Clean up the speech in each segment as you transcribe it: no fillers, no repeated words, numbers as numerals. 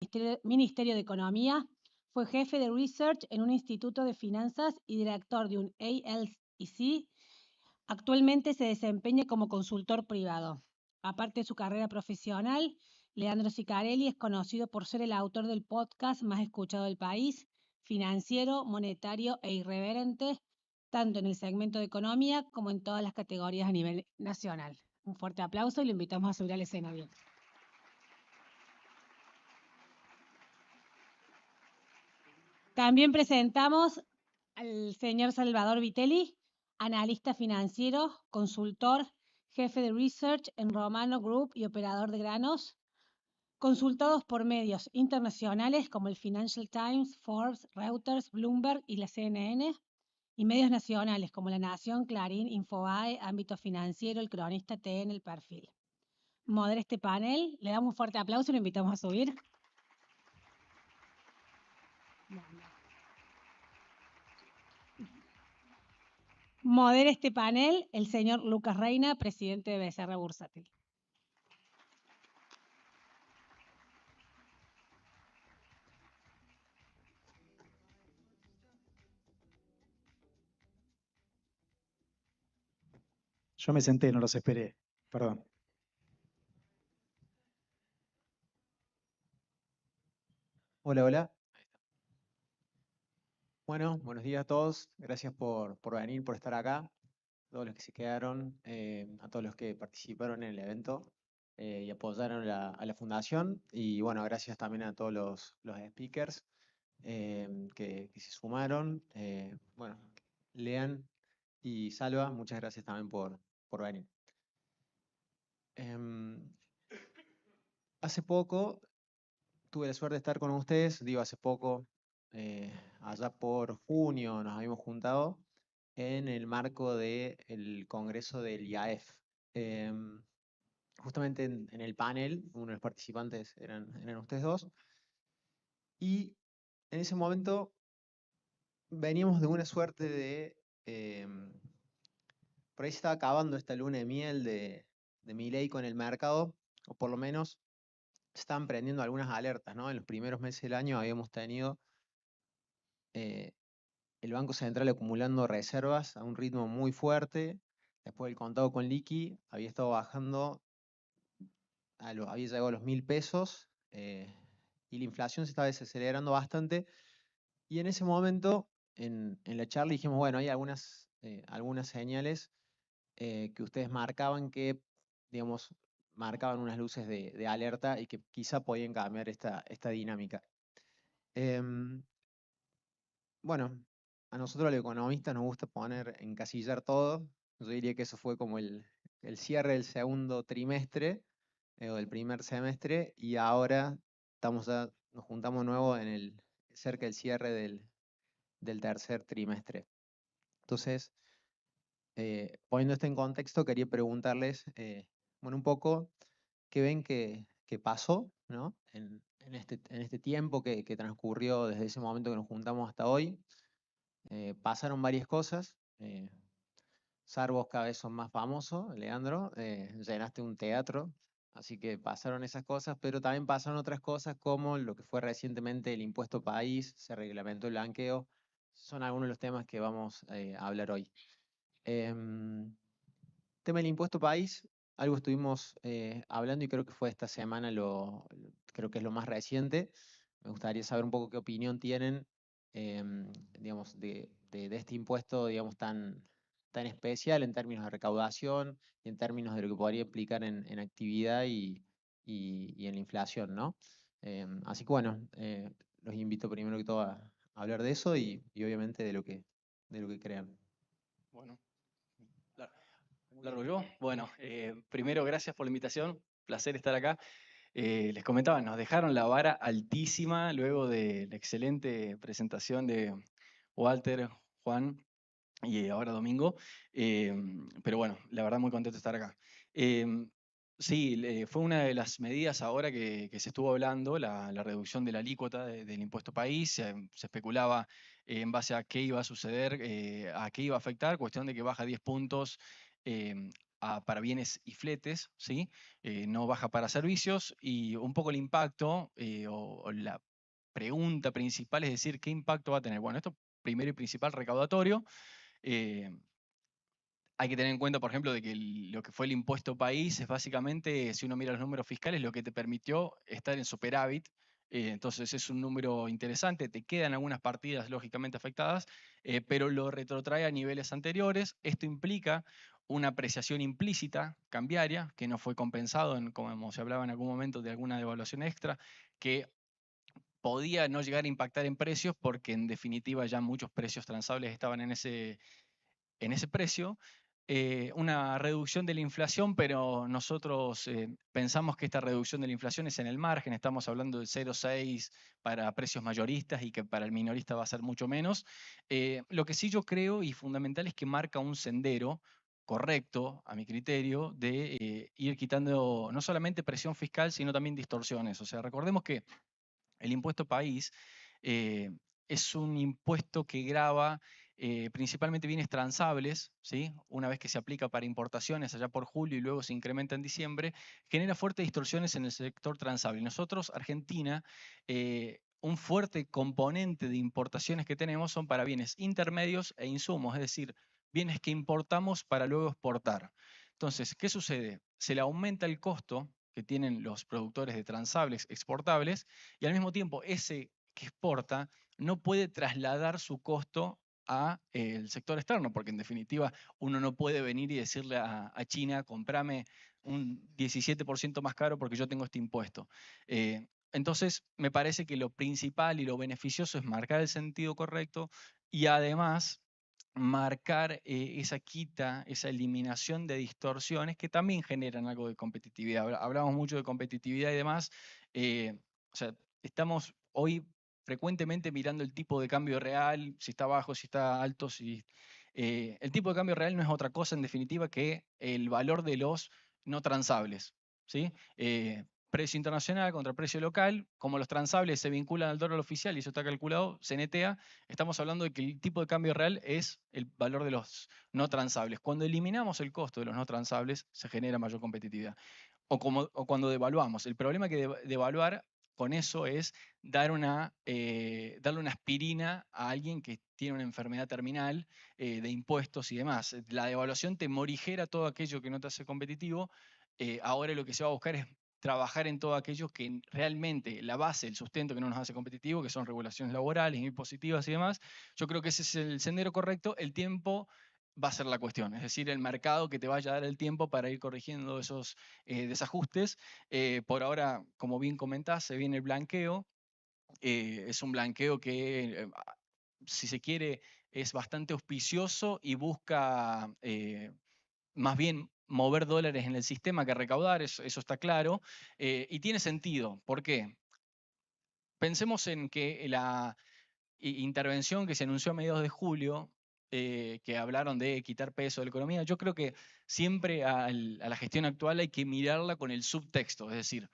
Ministerio de Economía, fue jefe de Research en un instituto de finanzas y director de un ALC. Actualmente se desempeña como consultor privado. Aparte de su carrera profesional, Leandro Sicarelli es conocido por ser el autor del podcast más escuchado del país, Financiero, Monetario e Irreverente, tanto en el segmento de economía como en todas las categorías a nivel nacional. Un fuerte aplauso y lo invitamos a subir al escenario. También presentamos al señor Salvador Vitelli, analista financiero, consultor, jefe de research en Romano Group y operador de granos, consultados por medios internacionales como el Financial Times, Forbes, Reuters, Bloomberg y la CNN, y medios nacionales como La Nación, Clarín, Infobae, Ámbito Financiero, El Cronista, TN, El Perfil. Modera este panel, le damos un fuerte aplauso y lo invitamos a subir. Modera este panel el señor Lucas Reina, presidente de Becerra Bursátil. Yo me senté, no los esperé. Perdón. Hola, hola. Bueno, buenos días a todos. Gracias por venir, por estar acá. A todos los que se quedaron, a todos los que participaron en el evento y apoyaron a la fundación. Y bueno, gracias también a todos los speakers que se sumaron. Bueno, Lean y Salva, muchas gracias también por venir. Hace poco tuve la suerte de estar con ustedes, digo hace poco, allá por junio nos habíamos juntado en el marco del Congreso del IAEF. Justamente en el panel, uno de los participantes eran ustedes dos, y en ese momento veníamos de una suerte de... por ahí se estaba acabando esta luna de miel de Milei con el mercado, o por lo menos se estaban prendiendo algunas alertas, ¿no? En los primeros meses del año habíamos tenido eh, el Banco Central acumulando reservas a un ritmo muy fuerte. Después el contado con liqui había estado bajando, había llegado a los 1.000 pesos y la inflación se estaba desacelerando bastante. Y en ese momento, en la charla dijimos, bueno, hay algunas señales que ustedes marcaban que, digamos, marcaban unas luces de alerta y que quizá podían cambiar esta dinámica. Em, Bueno, a nosotros los economistas nos gusta encasillar todo. Yo diría que eso fue como el cierre del segundo trimestre o del primer semestre y ahora nos juntamos nuevo cerca del cierre del tercer trimestre. Entonces, poniendo esto en contexto, quería preguntarles, bueno, un poco qué ven que pasó, ¿no? En este tiempo que transcurrió desde ese momento que nos juntamos hasta hoy. Pasaron varias cosas. Sarvos cada vez son más famosos, Leandro. Llenaste un teatro, así que pasaron esas cosas, pero también pasaron otras cosas como lo que fue recientemente el impuesto país, se reglamentó el blanqueo. Son algunos de los temas que vamos a hablar hoy. Tema del impuesto país, algo estuvimos hablando y creo que fue esta semana, creo que es lo más reciente. Me gustaría saber un poco qué opinión tienen, digamos, de este impuesto, digamos, tan especial en términos de recaudación y en términos de lo que podría implicar en actividad y en la inflación, ¿no? Así que bueno, los invito primero que todo a hablar de eso y obviamente de lo que crean. Bueno, largo yo. Bueno, primero gracias por la invitación, placer estar acá. Les comentaba, nos dejaron la vara altísima luego de la excelente presentación de Walter, Juan y ahora Domingo. Pero bueno, la verdad muy contento de estar acá. Sí, fue una de las medidas ahora que se estuvo hablando, la reducción de la alícuota del impuesto país. Se especulaba en base a qué iba a suceder, a qué iba a afectar, cuestión de que baja 10 puntos para bienes y fletes, ¿sí? No baja para servicios, y un poco el impacto o la pregunta principal es decir, ¿qué impacto va a tener? Bueno, esto primero y principal, recaudatorio. eh, Hay que tener en cuenta, por ejemplo, de que lo que fue el impuesto país es básicamente, si uno mira los números fiscales, lo que te permitió estar en superávit. Entonces es un número interesante, te quedan algunas partidas lógicamente afectadas, pero lo retrotrae a niveles anteriores. Esto implica una apreciación implícita cambiaria, que no fue compensado, como se hablaba en algún momento de alguna devaluación extra, que podía no llegar a impactar en precios, porque en definitiva ya muchos precios transables estaban en ese precio. Una reducción de la inflación, pero nosotros pensamos que esta reducción de la inflación es en el margen, estamos hablando del 0,6 para precios mayoristas y que para el minorista va a ser mucho menos. Lo que sí yo creo y fundamental es que marca un sendero correcto, a mi criterio, de ir quitando no solamente presión fiscal, sino también distorsiones. O sea, recordemos que el impuesto país eh, es un impuesto que grava principalmente bienes transables, ¿sí? Una vez que se aplica para importaciones allá por julio y luego se incrementa en diciembre, genera fuertes distorsiones en el sector transable. Nosotros, Argentina, un fuerte componente de importaciones que tenemos son para bienes intermedios e insumos, es decir, bienes que importamos para luego exportar. Entonces, ¿qué sucede? Se le aumenta el costo que tienen los productores de transables exportables, y al mismo tiempo ese que exporta no puede trasladar su costo a el sector externo, porque en definitiva uno no puede venir y decirle a China, comprame un 17% más caro porque yo tengo este impuesto. Entonces, me parece que lo principal y lo beneficioso es marcar el sentido correcto, y además marcar esa quita, esa eliminación de distorsiones que también generan algo de competitividad. Hablamos mucho de competitividad y demás. O sea, estamos hoy frecuentemente mirando el tipo de cambio real, si está bajo, si está alto, el tipo de cambio real no es otra cosa en definitiva que el valor de los no transables, ¿sí? Precio internacional contra precio local, como los transables se vinculan al dólar oficial y eso está calculado, se netea, estamos hablando de que el tipo de cambio real es el valor de los no transables. Cuando eliminamos el costo de los no transables, se genera mayor competitividad. O cuando devaluamos. El problema que devaluar con eso es darle una aspirina a alguien que tiene una enfermedad terminal de impuestos y demás. La devaluación te morigera todo aquello que no te hace competitivo. Ahora lo que se va a buscar es trabajar en todo aquello que realmente la base, el sustento que no nos hace competitivo, que son regulaciones laborales, impositivas y demás. Yo creo que ese es el sendero correcto. El tiempo va a ser la cuestión, es decir, el mercado que te vaya a dar el tiempo para ir corrigiendo esos desajustes. Por ahora, como bien comentás, se viene el blanqueo. Es un blanqueo que, si se quiere, es bastante auspicioso y busca más bien mover dólares en el sistema que recaudar, eso está claro, y tiene sentido. ¿Por qué? Pensemos en que la intervención que se anunció a mediados de julio, que hablaron de quitar peso de la economía, yo creo que siempre a la gestión actual hay que mirarla con el subtexto, es decir,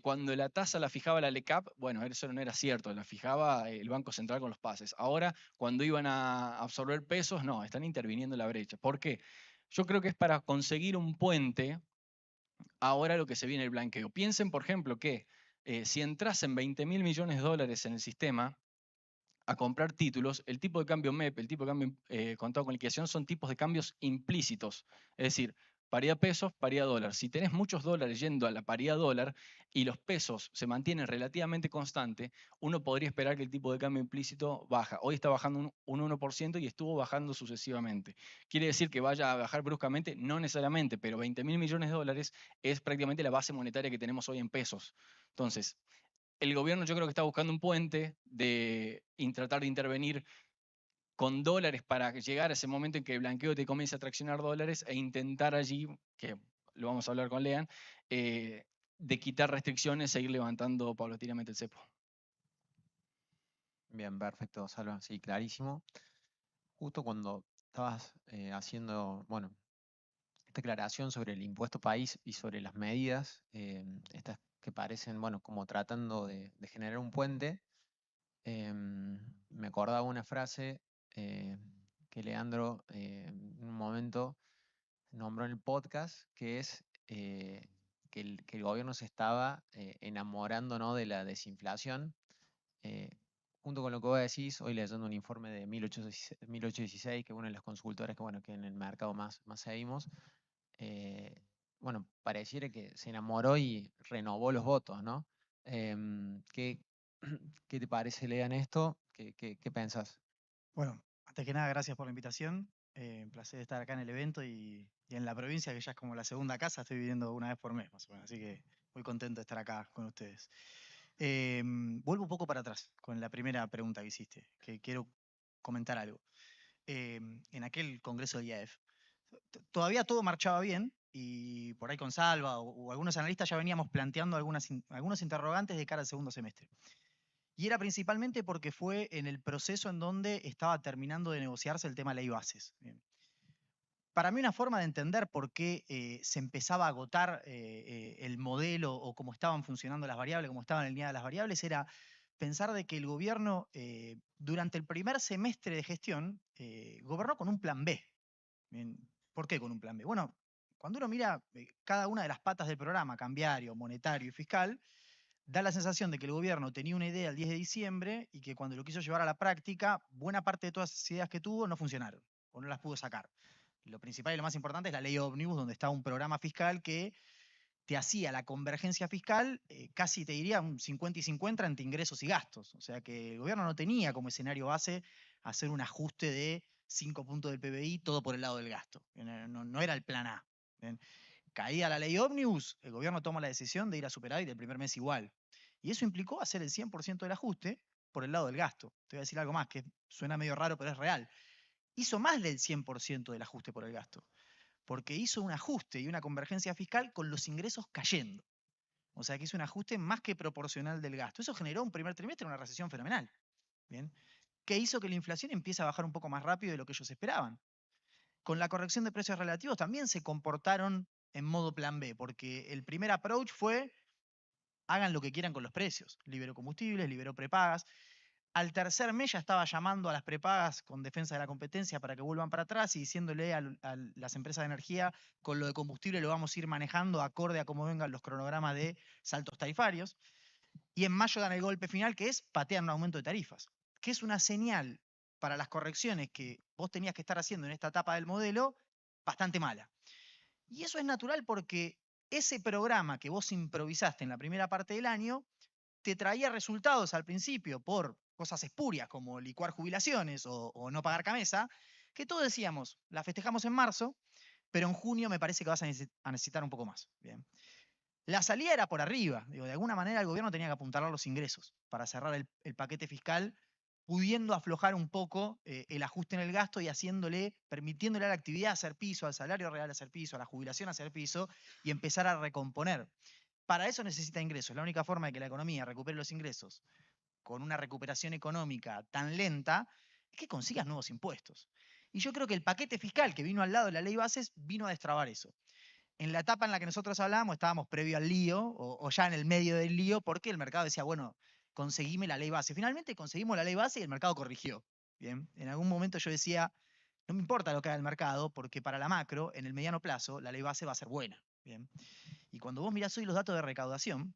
cuando la tasa la fijaba la LECAP, bueno, eso no era cierto, la fijaba el Banco Central con los pases. Ahora, cuando iban a absorber pesos, no, están interviniendo en la brecha. ¿Por qué? Yo creo que es para conseguir un puente ahora lo que se viene el blanqueo. Piensen, por ejemplo, que si entrasen 20.000 millones de dólares en el sistema a comprar títulos, el tipo de cambio MEP, el tipo de cambio contado con liquidación, son tipos de cambios implícitos. Es decir, paridad pesos, paridad dólar. Si tenés muchos dólares yendo a la paridad dólar y los pesos se mantienen relativamente constantes, uno podría esperar que el tipo de cambio implícito baja. Hoy está bajando un 1% y estuvo bajando sucesivamente. ¿Quiere decir que vaya a bajar bruscamente? No necesariamente, pero 20.000 millones de dólares es prácticamente la base monetaria que tenemos hoy en pesos. Entonces, el gobierno yo creo que está buscando un puente de tratar de intervenir con dólares para llegar a ese momento en que el blanqueo te comience a traccionar dólares e intentar allí, que lo vamos a hablar con Lean, de quitar restricciones e ir levantando paulatinamente el cepo. Bien, perfecto, Salva, sí, clarísimo. Justo cuando estabas haciendo, bueno, esta aclaración sobre el impuesto país y sobre las medidas, estas que parecen, bueno, como tratando de generar un puente, me acordaba una frase que Leandro en un momento nombró en el podcast, que es que el gobierno se estaba enamorando, ¿no?, de la desinflación. Eh, Junto con lo que vos decís, hoy leyendo un informe de 1816, que es una de las consultoras que, bueno, que en el mercado más seguimos, eh, bueno, pareciera que se enamoró y renovó los votos, ¿no? ¿Qué, qué te parece, Lean, esto? ¿Qué pensás? Bueno, antes que nada, gracias por la invitación. Un placer estar acá en el evento y en la provincia, que ya es como la segunda casa, estoy viviendo una vez por mes, más o menos. Así que muy contento de estar acá con ustedes. Vuelvo un poco para atrás con la primera pregunta que hiciste, que quiero comentar algo. En aquel congreso del IAEF, todavía todo marchaba bien y por ahí con Salva o algunos analistas ya veníamos planteando algunos interrogantes de cara al segundo semestre. Y era principalmente porque fue en el proceso en donde estaba terminando de negociarse el tema ley bases. Bien. Para mí una forma de entender por qué se empezaba a agotar el modelo o cómo estaban funcionando las variables, cómo estaban alineadas las variables, era pensar de que el gobierno durante el primer semestre de gestión gobernó con un plan B. Bien, ¿por qué con un plan B? Bueno, cuando uno mira cada una de las patas del programa, cambiario, monetario y fiscal, da la sensación de que el gobierno tenía una idea el 10 de diciembre y que cuando lo quiso llevar a la práctica, buena parte de todas esas ideas que tuvo no funcionaron o no las pudo sacar. Lo principal y lo más importante es la ley ómnibus, donde está un programa fiscal que te hacía la convergencia fiscal, casi te diría un 50 y 50 entre ingresos y gastos. O sea que el gobierno no tenía como escenario base hacer un ajuste de 5 puntos del PBI, todo por el lado del gasto. No era el plan A. ¿Bien? Caía la ley ómnibus, el gobierno toma la decisión de ir a superávit del primer mes igual. Y eso implicó hacer el 100% del ajuste por el lado del gasto. Te voy a decir algo más que suena medio raro, pero es real. Hizo más del 100% del ajuste por el gasto, porque hizo un ajuste y una convergencia fiscal con los ingresos cayendo. O sea que hizo un ajuste más que proporcional del gasto. Eso generó un primer trimestre una recesión fenomenal. ¿Bien? Que hizo que la inflación empiece a bajar un poco más rápido de lo que ellos esperaban. Con la corrección de precios relativos también se comportaron en modo plan B, porque el primer approach fue hagan lo que quieran con los precios. Liberó combustibles, liberó prepagas. Al tercer mes ya estaba llamando a las prepagas con defensa de la competencia para que vuelvan para atrás y diciéndole a las empresas de energía, con lo de combustible lo vamos a ir manejando acorde a cómo vengan los cronogramas de saltos tarifarios. Y en mayo dan el golpe final, que es patear un aumento de tarifas, que es una señal para las correcciones que vos tenías que estar haciendo en esta etapa del modelo bastante mala. Y eso es natural porque ese programa que vos improvisaste en la primera parte del año te traía resultados al principio por cosas espurias como licuar jubilaciones o no pagar camisa, que todos decíamos, la festejamos en marzo, pero en junio me parece que vas a necesitar un poco más. Bien. La salida era por arriba. Digo, de alguna manera el gobierno tenía que apuntalar los ingresos para cerrar el paquete fiscal, pudiendo aflojar un poco el ajuste en el gasto y permitiéndole a la actividad hacer piso, al salario real hacer piso, a la jubilación hacer piso y empezar a recomponer. Para eso necesita ingresos. La única forma de que la economía recupere los ingresos con una recuperación económica tan lenta es que consigas nuevos impuestos. Y yo creo que el paquete fiscal que vino al lado de la ley bases vino a destrabar eso. En la etapa en la que nosotros hablábamos, estábamos previo al lío o ya en el medio del lío, porque el mercado decía, bueno, conseguime la ley base. Finalmente conseguimos la ley base y el mercado corrigió. Bien, en algún momento yo decía, no me importa lo que haga el mercado, porque para la macro, en el mediano plazo, la ley base va a ser buena. Bien. Y cuando vos mirás hoy los datos de recaudación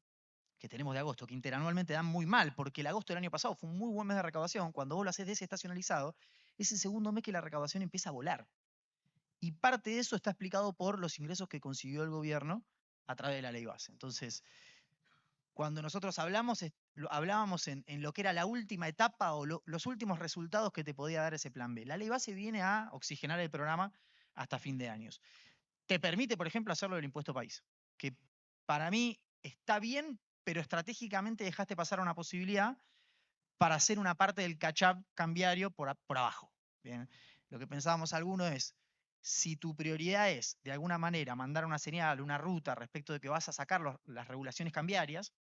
que tenemos de agosto, que interanualmente dan muy mal, porque el agosto del año pasado fue un muy buen mes de recaudación, cuando vos lo haces desestacionalizado, es el segundo mes que la recaudación empieza a volar. Y parte de eso está explicado por los ingresos que consiguió el gobierno a través de la ley base. Entonces, cuando nosotros hablábamos en lo que era la última etapa o los últimos resultados que te podía dar ese plan B. La ley base viene a oxigenar el programa hasta fin de años. Te permite, por ejemplo, hacerlo del impuesto país, que para mí está bien, pero estratégicamente dejaste pasar una posibilidad para hacer una parte del catch-up cambiario por abajo. Bien. Lo que pensábamos algunos es, si tu prioridad es, de alguna manera, mandar una señal, una ruta respecto de que vas a sacar las regulaciones cambiarias,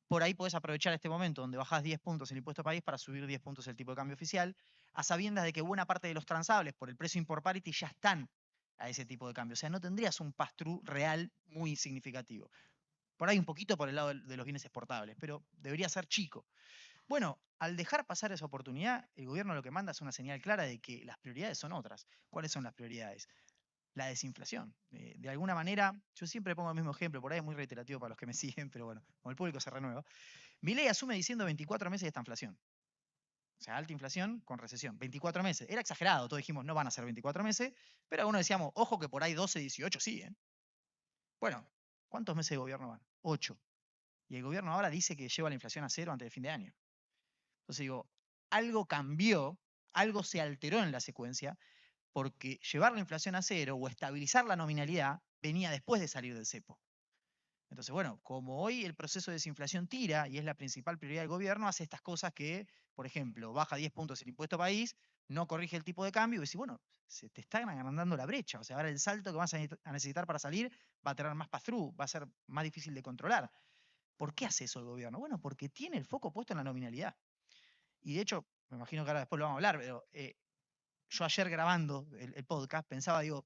por ahí podés aprovechar este momento donde bajás 10 puntos el impuesto país para subir 10 puntos el tipo de cambio oficial, a sabiendas de que buena parte de los transables por el precio import parity ya están a ese tipo de cambio. O sea, no tendrías un pass-through real muy significativo. Por ahí un poquito por el lado de los bienes exportables, pero debería ser chico. Bueno, al dejar pasar esa oportunidad, el gobierno lo que manda es una señal clara de que las prioridades son otras. ¿Cuáles son las prioridades? la desinflación. De alguna manera, yo siempre pongo el mismo ejemplo, por ahí es muy reiterativo para los que me siguen, pero bueno, como el público se renueva. Milei asume diciendo 24 meses de esta inflación. O sea, alta inflación con recesión. 24 meses. Era exagerado, todos dijimos no van a ser 24 meses, pero algunos decíamos, ojo que por ahí 12, 18 sí, ¿eh? Bueno, ¿cuántos meses de gobierno van? 8. Y el gobierno ahora dice que lleva la inflación a 0 antes de fin de año. Entonces digo, algo cambió, algo se alteró en la secuencia, porque llevar la inflación a 0 o estabilizar la nominalidad venía después de salir del cepo. Entonces, bueno, como hoy el proceso de desinflación tira y es la principal prioridad del gobierno, hace estas cosas que, por ejemplo, baja 10 puntos el impuesto país, no corrige el tipo de cambio y dice, bueno, se te está agrandando la brecha. O sea, ahora el salto que vas a necesitar para salir va a tener más pass-through, va a ser más difícil de controlar. ¿Por qué hace eso el gobierno? Bueno, porque tiene el foco puesto en la nominalidad. Y de hecho, me imagino que ahora después lo vamos a hablar, pero yo ayer grabando el podcast pensaba, digo,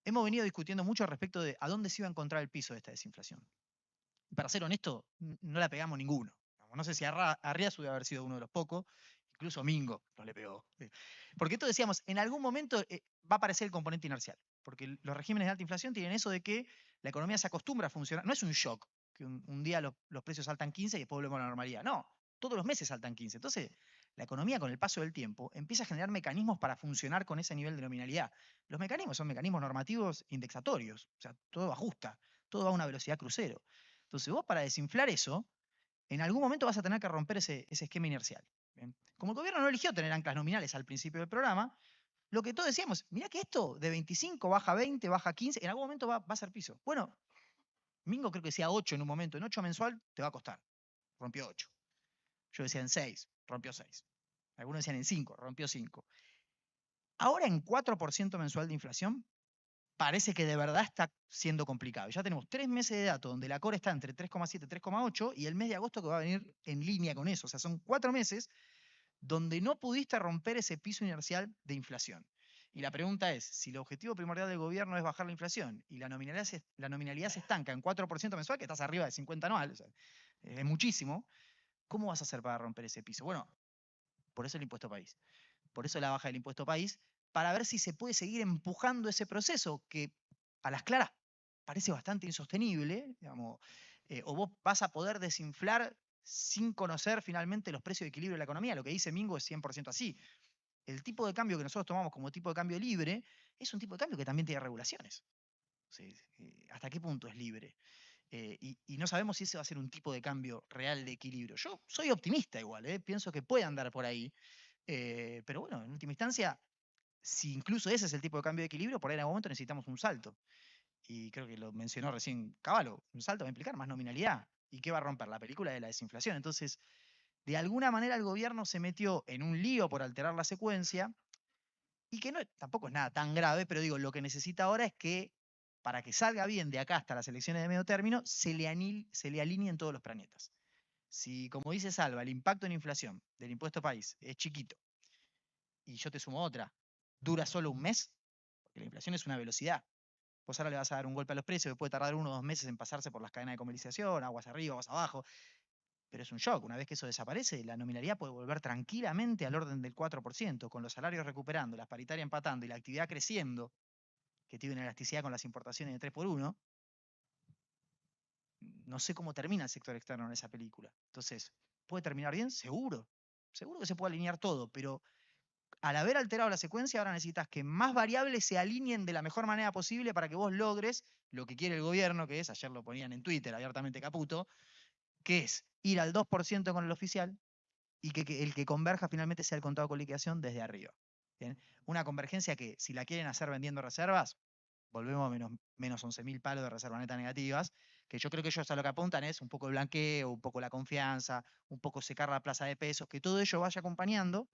hemos venido discutiendo mucho respecto de a dónde se iba a encontrar el piso de esta desinflación. Y para ser honesto, no la pegamos ninguno. No sé si Arriazu debe haber sido uno de los pocos, incluso Mingo no le pegó. Porque esto decíamos, en algún momento va a aparecer el componente inercial, porque los regímenes de alta inflación tienen eso de que la economía se acostumbra a funcionar. No es un shock, que un día los precios saltan 15 y después volvemos a la normalidad. No, todos los meses saltan 15. Entonces, la economía con el paso del tiempo empieza a generar mecanismos para funcionar con ese nivel de nominalidad. Los mecanismos son mecanismos normativos indexatorios, o sea, todo ajusta, todo va a una velocidad crucero. Entonces vos para desinflar eso, en algún momento vas a tener que romper ese esquema inercial. ¿Bien? Como el gobierno no eligió tener anclas nominales al principio del programa, lo que todos decíamos, mirá que esto de 25 baja a 20, baja a 15, en algún momento va a ser piso. Bueno, Mingo creo que decía 8 en un momento, en 8 mensual te va a costar, rompió 8. Yo decía en 6, rompió 6. Algunos decían en 5, rompió 5. Ahora en 4% mensual de inflación, parece que de verdad está siendo complicado. Ya tenemos 3 meses de datos donde la core está entre 3,7 y 3,8 y el mes de agosto que va a venir en línea con eso. O sea, son 4 meses donde no pudiste romper ese piso inercial de inflación. Y la pregunta es, si el objetivo primordial del gobierno es bajar la inflación y la nominalidad se estanca en 4% mensual, que estás arriba de 50 anual, o sea, es muchísimo, ¿cómo vas a hacer para romper ese piso? Bueno, por eso el impuesto país. Por eso la baja del impuesto país, para ver si se puede seguir empujando ese proceso que a las claras parece bastante insostenible, digamos, o vos vas a poder desinflar sin conocer finalmente los precios de equilibrio de la economía. Lo que dice Mingo es 100% así. El tipo de cambio que nosotros tomamos como tipo de cambio libre es un tipo de cambio que también tiene regulaciones. Sí, ¿hasta qué punto es libre? Y no sabemos si ese va a ser un tipo de cambio real de equilibrio. Yo soy optimista igual, pienso que puede andar por ahí. Pero bueno, en última instancia, si incluso ese es el tipo de cambio de equilibrio, por ahí en algún momento necesitamos un salto. Y creo que lo mencionó recién Cavallo, un salto va a implicar más nominalidad. ¿Y qué va a romper? La película de la desinflación. Entonces, de alguna manera el gobierno se metió en un lío por alterar la secuencia y que no, tampoco es nada tan grave, pero digo, lo que necesita ahora es que para que salga bien de acá hasta las elecciones de medio término, se le alineen todos los planetas. Si, como dice Salva, el impacto en inflación del impuesto país es chiquito, y yo te sumo otra, dura solo un mes, porque la inflación es una velocidad. Vos ahora le vas a dar un golpe a los precios que puede tardar 1 o 2 meses en pasarse por las cadenas de comercialización, aguas arriba, aguas abajo, pero es un shock. Una vez que eso desaparece, la nominalidad puede volver tranquilamente al orden del 4%, con los salarios recuperando, las paritarias empatando y la actividad creciendo, que tiene una elasticidad con las importaciones de 3x1. No sé cómo termina el sector externo en esa película. Entonces, ¿puede terminar bien? Seguro. Seguro que se puede alinear todo, pero al haber alterado la secuencia, ahora necesitas que más variables se alineen de la mejor manera posible para que vos logres lo que quiere el gobierno, que es, ayer lo ponían en Twitter abiertamente Caputo, que es ir al 2% con el oficial y que el que converja finalmente sea el contado con liquidación desde arriba. ¿Bien? Una convergencia que, si la quieren hacer vendiendo reservas, volvemos a menos 11.000 palos de reserva neta negativas, que yo creo que ellos a lo que apuntan es un poco el blanqueo, un poco la confianza, un poco secar la plaza de pesos, que todo ello vaya acompañando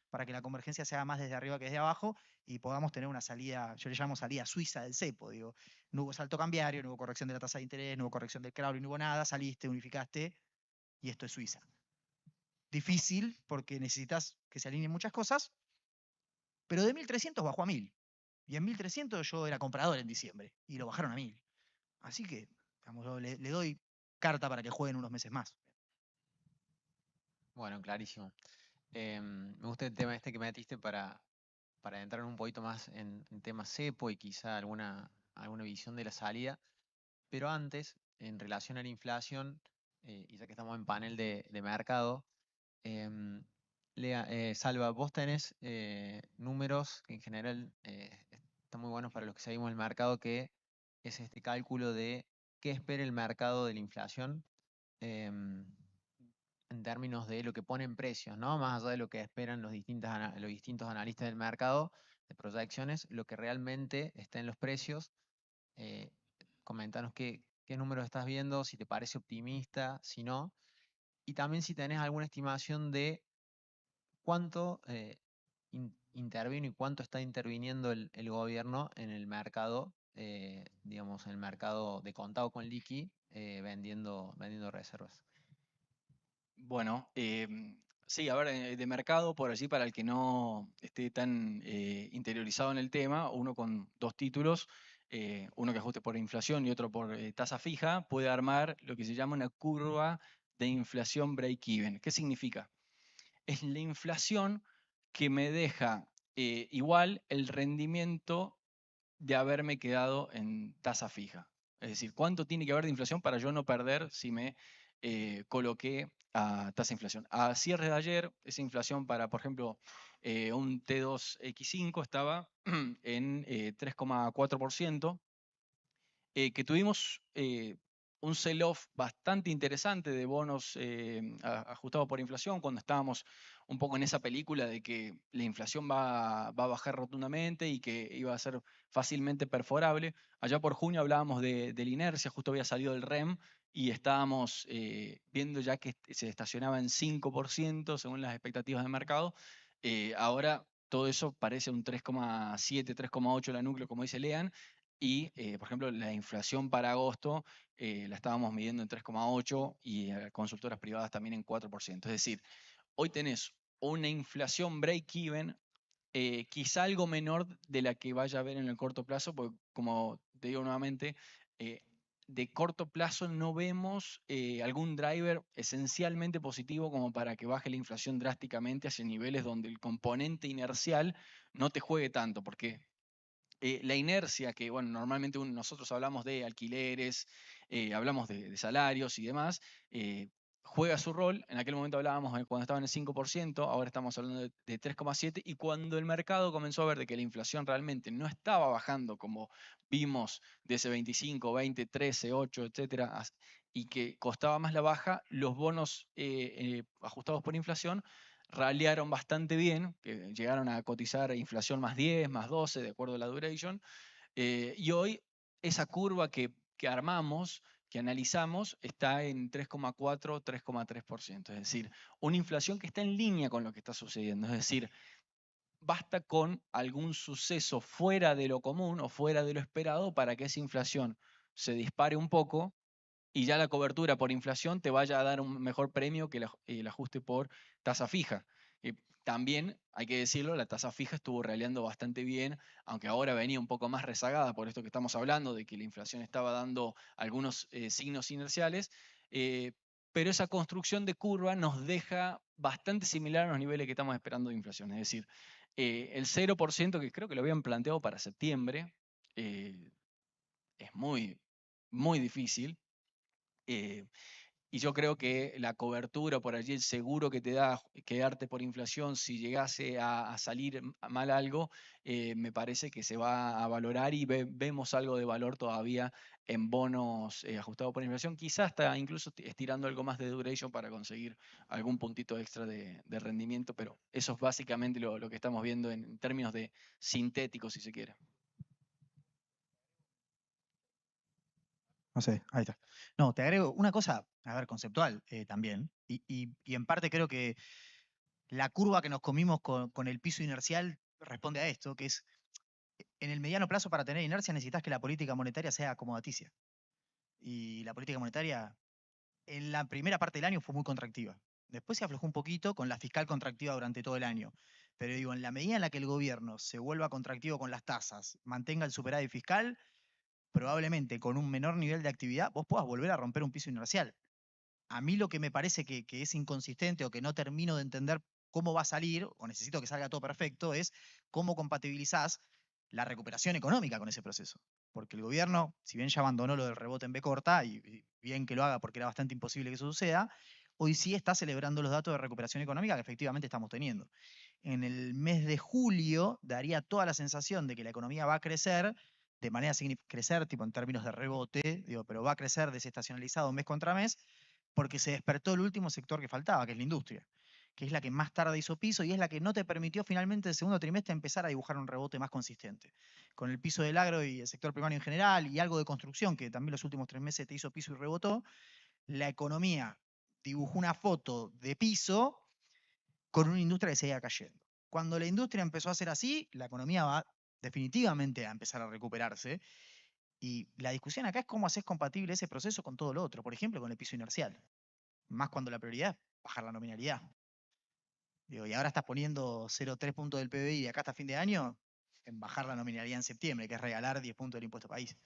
para que la convergencia sea más desde arriba que desde abajo y podamos tener una salida, yo le llamo salida suiza del cepo, digo, no hubo salto cambiario, no hubo corrección de la tasa de interés, no hubo corrección del Crowley, no hubo nada, saliste, unificaste y esto es Suiza. Difícil porque necesitas que se alineen muchas cosas, pero de 1.300 bajó a 1.000. Y en 1.300 yo era comprador en diciembre y lo bajaron a 1.000. Así que, digamos, yo le doy carta para que jueguen unos meses más. Bueno, clarísimo. Me gusta el tema este que metiste para para entrar un poquito más en temas cepo y quizá alguna visión de la salida. Pero antes, en relación a la inflación, y ya que estamos en panel de mercado, Salva, vos tenés números que en general están muy buenos para los que seguimos el mercado, que es este cálculo de qué espera el mercado de la inflación em, en términos de lo que ponen precios, ¿no? Más allá de lo que esperan los distintos analistas del mercado, de proyecciones, lo que realmente está en los precios. Eh, Coméntanos qué números estás viendo, si te parece optimista, si no. Y también si tenés alguna estimación de cuánto intervino y cuánto está interviniendo el gobierno en el mercado, digamos, en el mercado de contado con liqui, vendiendo reservas. Bueno, sí, a ver, de mercado, por allí, para el que no esté tan interiorizado en el tema, uno con dos títulos, uno que ajuste por inflación y otro por tasa fija, puede armar lo que se llama una curva de inflación break-even. ¿Qué significa? Es la inflación que me deja igual el rendimiento de haberme quedado en tasa fija. Es decir, ¿cuánto tiene que haber de inflación para yo no perder si me coloqué a tasa de inflación? A cierre de ayer, esa inflación para, por ejemplo, un T2X5 estaba en 3,4%, que tuvimos un sell-off bastante interesante de bonos ajustados por inflación, cuando estábamos un poco en esa película de que la inflación va a bajar rotundamente y que iba a ser fácilmente perforable. Allá por junio hablábamos de la inercia, justo había salido el REM y estábamos viendo ya que se estacionaba en 5% según las expectativas de mercado. Ahora todo eso parece un 3,7, 3,8 la núcleo, como dice Lean, y, por ejemplo, la inflación para agosto la estábamos midiendo en 3,8 y consultoras privadas también en 4%. Es decir, hoy tenés una inflación break-even, quizá algo menor de la que vaya a haber en el corto plazo, porque como te digo nuevamente, de corto plazo no vemos algún driver esencialmente positivo como para que baje la inflación drásticamente hacia niveles donde el componente inercial no te juegue tanto, porque la inercia que, bueno, normalmente nosotros hablamos de alquileres, hablamos de salarios y demás, juega su rol. En aquel momento hablábamos cuando estaba en el 5%, ahora estamos hablando de 3,7%, y cuando el mercado comenzó a ver de que la inflación realmente no estaba bajando como vimos de ese 25, 20, 13, 8, etcétera, y que costaba más la baja, los bonos ajustados por inflación ralearon bastante bien, que llegaron a cotizar inflación más 10, más 12, de acuerdo a la duration. Y hoy esa curva que armamos, que analizamos, está en 3,4, 3,3%. Es decir, una inflación que está en línea con lo que está sucediendo. Es decir, basta con algún suceso fuera de lo común o fuera de lo esperado para que esa inflación se dispare un poco y ya la cobertura por inflación te vaya a dar un mejor premio que el ajuste por tasa fija. También, hay que decirlo, la tasa fija estuvo raleando bastante bien, aunque ahora venía un poco más rezagada por esto que estamos hablando, de que la inflación estaba dando algunos signos inerciales, pero esa construcción de curva nos deja bastante similar a los niveles que estamos esperando de inflación. Es decir, el 0% que creo que lo habían planteado para septiembre, es muy, muy difícil. Y yo creo que la cobertura por allí, el seguro que te da quedarte por inflación si llegase a salir mal algo, me parece que se va a valorar y vemos algo de valor todavía en bonos ajustados por inflación, quizás hasta incluso estirando algo más de duration para conseguir algún puntito extra de rendimiento, pero eso es básicamente lo que estamos viendo en términos de sintéticos, si se quiere. No sé, ahí está. No, te agrego una cosa, a ver, conceptual también, y en parte creo que la curva que nos comimos con el piso inercial responde a esto, que es, en el mediano plazo para tener inercia necesitas que la política monetaria sea acomodaticia. Y la política monetaria en la primera parte del año fue muy contractiva. Después se aflojó un poquito con la fiscal contractiva durante todo el año. Pero digo, en la medida en la que el gobierno se vuelva contractivo con las tasas, mantenga el superávit fiscal, probablemente con un menor nivel de actividad vos puedas volver a romper un piso inercial. A mí lo que me parece que es inconsistente o que no termino de entender cómo va a salir, o necesito que salga todo perfecto, es cómo compatibilizás la recuperación económica con ese proceso. Porque el gobierno, si bien ya abandonó lo del rebote en B corta, y bien que lo haga porque era bastante imposible que eso suceda, hoy sí está celebrando los datos de recuperación económica que efectivamente estamos teniendo. En el mes de julio daría toda la sensación de que la economía va a crecer de manera crecer, tipo en términos de rebote, digo, pero va a crecer desestacionalizado mes contra mes, porque se despertó el último sector que faltaba, que es la industria, que es la que más tarde hizo piso y es la que no te permitió finalmente el segundo trimestre empezar a dibujar un rebote más consistente. Con el piso del agro y el sector primario en general y algo de construcción, que también los últimos 3 meses te hizo piso y rebotó, la economía dibujó una foto de piso con una industria que seguía cayendo. Cuando la industria empezó a ser así, la economía va definitivamente a empezar a recuperarse. Y la discusión acá es cómo haces compatible ese proceso con todo lo otro, por ejemplo, con el piso inercial. Más cuando la prioridad es bajar la nominalidad. Digo, y ahora estás poniendo 0,3 puntos del PBI de acá hasta fin de año en bajar la nominalidad en septiembre, que es regalar 10 puntos del impuesto país.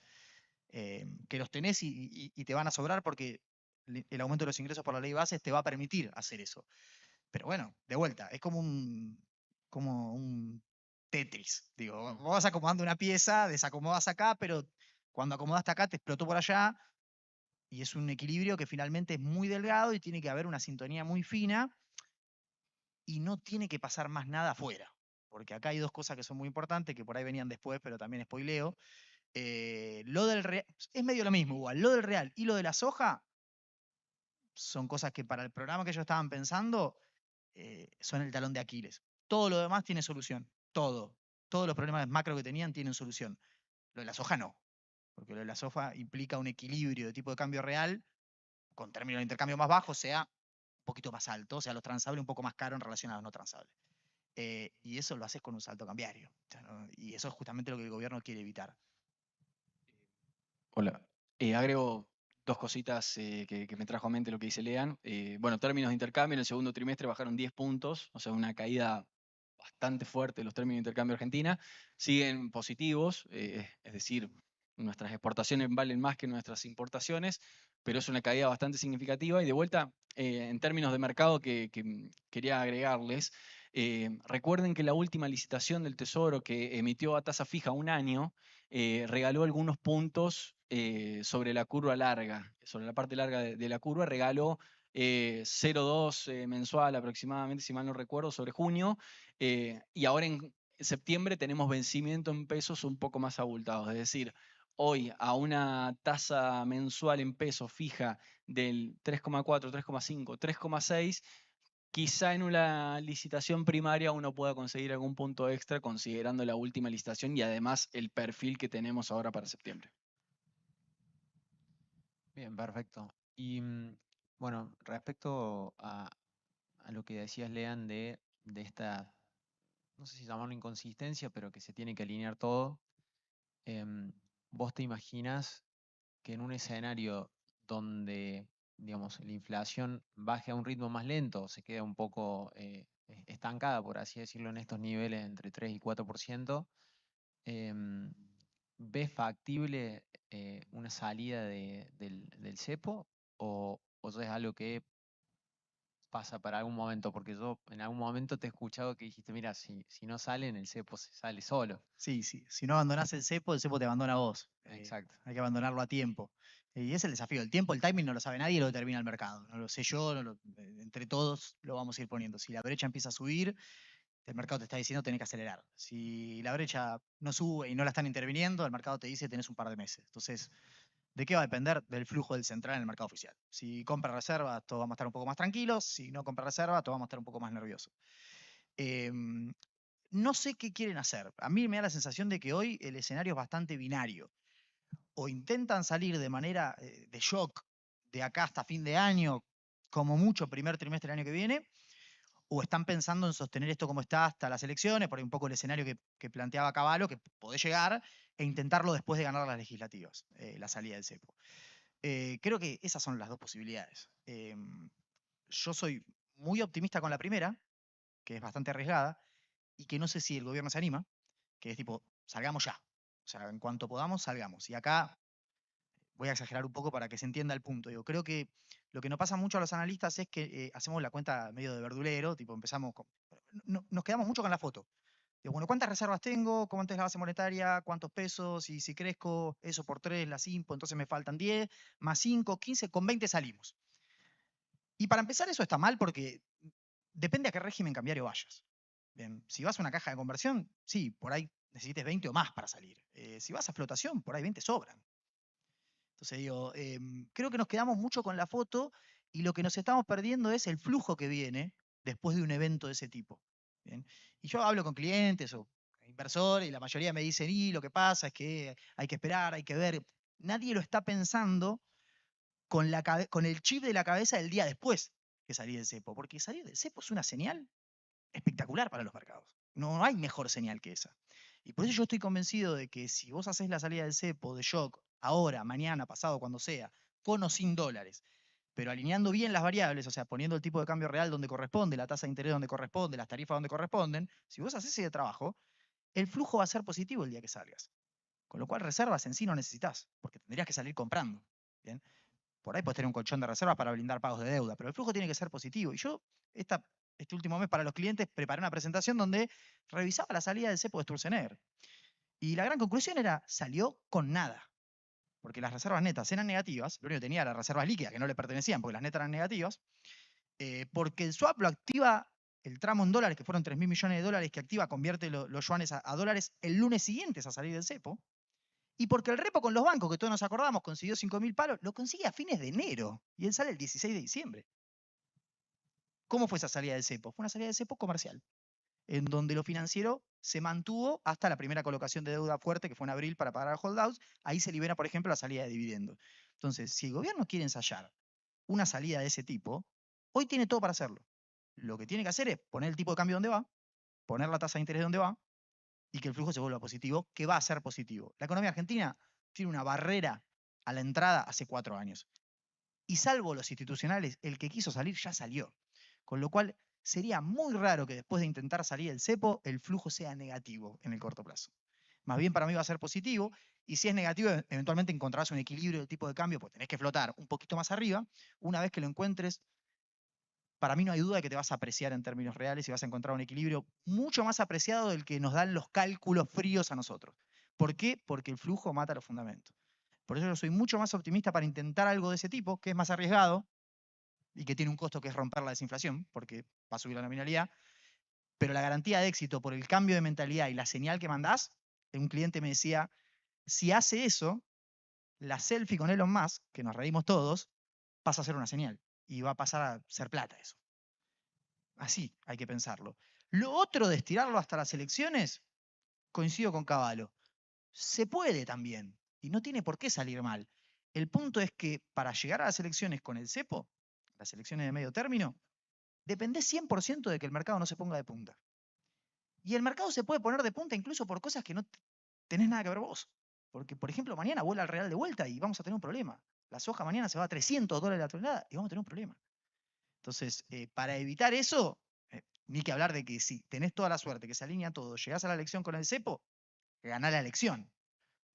Que los tenés y te van a sobrar porque el aumento de los ingresos por la ley bases te va a permitir hacer eso. Pero bueno, de vuelta, es como un Tetris. Digo, vos vas acomodando una pieza, desacomodas acá, pero cuando acomodaste acá te explotó por allá. Y es un equilibrio que finalmente es muy delgado y tiene que haber una sintonía muy fina y no tiene que pasar más nada afuera. Porque acá hay dos cosas que son muy importantes, que por ahí venían después, pero también spoileo. Lo del real, es medio lo mismo igual. Lo del real y lo de la soja son cosas que para el programa que ellos estaban pensando son el talón de Aquiles. Todo lo demás tiene solución. Todo. Todos los problemas macro que tenían tienen solución. Lo de la soja no. Porque lo de la soja implica un equilibrio de tipo de cambio real con términos de intercambio más bajos, sea un poquito más alto, o sea, los transables un poco más caros en relación a los no transables. Y eso lo haces con un salto cambiario. O sea, ¿no? Y eso es justamente lo que el gobierno quiere evitar. Hola. Agrego dos cositas que me trajo a mente lo que dice Lean. Bueno, términos de intercambio en el segundo trimestre bajaron 10 puntos, o sea, una caída bastante fuerte de los términos de intercambio Argentina. Siguen positivos, es decir, nuestras exportaciones valen más que nuestras importaciones, pero es una caída bastante significativa. Y de vuelta, en términos de mercado que quería agregarles, recuerden que la última licitación del Tesoro que emitió a tasa fija un año, regaló algunos puntos sobre la curva larga, sobre la parte larga de la curva, regaló 0,2 mensual aproximadamente, si mal no recuerdo, sobre junio, y ahora en septiembre tenemos vencimiento en pesos un poco más abultados, es decir, hoy a una tasa mensual en pesos fija del 3,4, 3,5, 3,6, quizá en una licitación primaria uno pueda conseguir algún punto extra considerando la última licitación y además el perfil que tenemos ahora para septiembre. Bien, perfecto. Y bueno, respecto a lo que decías, Lean, de esta, no sé si llamarlo inconsistencia, pero que se tiene que alinear todo, ¿vos te imaginas que en un escenario donde, digamos, la inflación baje a un ritmo más lento, se queda un poco estancada, por así decirlo, en estos niveles entre 3 y 4%, em, ¿ves factible una salida del cepo o eso es algo que pasa para algún momento? Porque yo en algún momento te he escuchado que dijiste, mira, si no salen, el cepo se sale solo. Sí, sí. Si no abandonás el cepo te abandona a vos. Exacto. Hay que abandonarlo a tiempo. Y es el desafío. El tiempo, el timing no lo sabe nadie, lo determina el mercado. No lo sé yo, entre todos lo vamos a ir poniendo. Si la brecha empieza a subir, el mercado te está diciendo tenés que acelerar. Si la brecha no sube y no la están interviniendo, el mercado te dice tenés un par de meses. Entonces, ¿de qué va a depender? Del flujo del central en el mercado oficial. Si compra reserva, todos vamos a estar un poco más tranquilos. Si no compra reserva, todos vamos a estar un poco más nerviosos. No sé qué quieren hacer. A mí me da la sensación de que hoy el escenario es bastante binario. O intentan salir de manera de shock de acá hasta fin de año, como mucho primer trimestre del año que viene, o están pensando en sostener esto como está hasta las elecciones, por ahí un poco el escenario que planteaba Cavallo, que podés llegar, e intentarlo después de ganar las legislativas, la salida del cepo. Creo que esas son las dos posibilidades. Yo soy muy optimista con la primera, que es bastante arriesgada, y que no sé si el gobierno se anima, que es tipo, salgamos ya. O sea, en cuanto podamos, salgamos. Y acá voy a exagerar un poco para que se entienda el punto. Digo, creo que lo que nos pasa mucho a los analistas es que hacemos la cuenta medio de verdulero, tipo empezamos nos quedamos mucho con la foto. Digo, bueno, ¿cuántas reservas tengo? ¿Cuánto es la base monetaria? ¿Cuántos pesos? Y si crezco eso por 3, las impo, entonces me faltan 10, más 5, 15, con 20 salimos. Y para empezar eso está mal porque depende a qué régimen cambiario vayas. Bien, si vas a una caja de conversión, sí, por ahí necesites 20 o más para salir. Si vas a flotación, por ahí 20 sobran. Entonces digo, creo que nos quedamos mucho con la foto y lo que nos estamos perdiendo es el flujo que viene después de un evento de ese tipo. ¿Bien? Y yo hablo con clientes o inversores y la mayoría me dicen, y lo que pasa es que hay que esperar, hay que ver. Nadie lo está pensando con el chip de la cabeza del día después que salir del cepo, porque salir del cepo es una señal espectacular para los mercados. No hay mejor señal que esa. Y por eso yo estoy convencido de que si vos haces la salida del cepo, de shock, ahora, mañana, pasado, cuando sea, con o sin dólares, pero alineando bien las variables, o sea, poniendo el tipo de cambio real donde corresponde, la tasa de interés donde corresponde, las tarifas donde corresponden, si vos haces ese trabajo, el flujo va a ser positivo el día que salgas. Con lo cual, reservas en sí no necesitas, porque tendrías que salir comprando. ¿Bien? Por ahí puedes tener un colchón de reservas para blindar pagos de deuda, pero el flujo tiene que ser positivo. Y yo, este último mes para los clientes, preparé una presentación donde revisaba la salida del cepo de Sturzenegger. Y la gran conclusión era, salió con nada. Porque las reservas netas eran negativas, lo único que tenía eran las reservas líquidas que no le pertenecían porque las netas eran negativas, porque el swap lo activa, el tramo en dólares, que fueron 3.000 millones de dólares que activa, convierte los yuanes a dólares el lunes siguiente a salir del cepo, y porque el repo con los bancos, que todos nos acordamos, consiguió 5.000 palos, lo consigue a fines de enero, y él sale el 16 de diciembre. ¿Cómo fue esa salida del cepo? Fue una salida del cepo comercial, en donde lo financiero se mantuvo hasta la primera colocación de deuda fuerte, que fue en abril para pagar a holdouts. Ahí se libera, por ejemplo, la salida de dividendos. Entonces, si el gobierno quiere ensayar una salida de ese tipo, hoy tiene todo para hacerlo. Lo que tiene que hacer es poner el tipo de cambio donde va, poner la tasa de interés donde va, y que el flujo se vuelva positivo, que va a ser positivo. La economía argentina tiene una barrera a la entrada hace 4 años. Y salvo los institucionales, el que quiso salir ya salió. Con lo cual, sería muy raro que después de intentar salir el cepo, el flujo sea negativo en el corto plazo. Más bien para mí va a ser positivo, y si es negativo, eventualmente encontrarás un equilibrio del tipo de cambio, pues tenés que flotar un poquito más arriba. Una vez que lo encuentres, para mí no hay duda de que te vas a apreciar en términos reales y vas a encontrar un equilibrio mucho más apreciado del que nos dan los cálculos fríos a nosotros. ¿Por qué? Porque el flujo mata los fundamentos. Por eso yo soy mucho más optimista para intentar algo de ese tipo, que es más arriesgado y que tiene un costo que es romper la desinflación, porque va a subir la nominalidad, pero la garantía de éxito por el cambio de mentalidad y la señal que mandás, un cliente me decía, si hace eso, la selfie con Elon Musk, que nos reímos todos, pasa a ser una señal y va a pasar a ser plata eso. Así hay que pensarlo. Lo otro de estirarlo hasta las elecciones, coincido con Cavallo. Se puede también y no tiene por qué salir mal. El punto es que para llegar a las elecciones con el cepo, las elecciones de medio término, dependés 100% de que el mercado no se ponga de punta. Y el mercado se puede poner de punta incluso por cosas que no tenés nada que ver vos. Porque, por ejemplo, mañana vuela al real de vuelta y vamos a tener un problema. La soja mañana se va a $300 la tonelada y vamos a tener un problema. Entonces, para evitar eso, ni que hablar de que si tenés toda la suerte, que se alinea todo, llegás a la elección con el cepo, ganás la elección.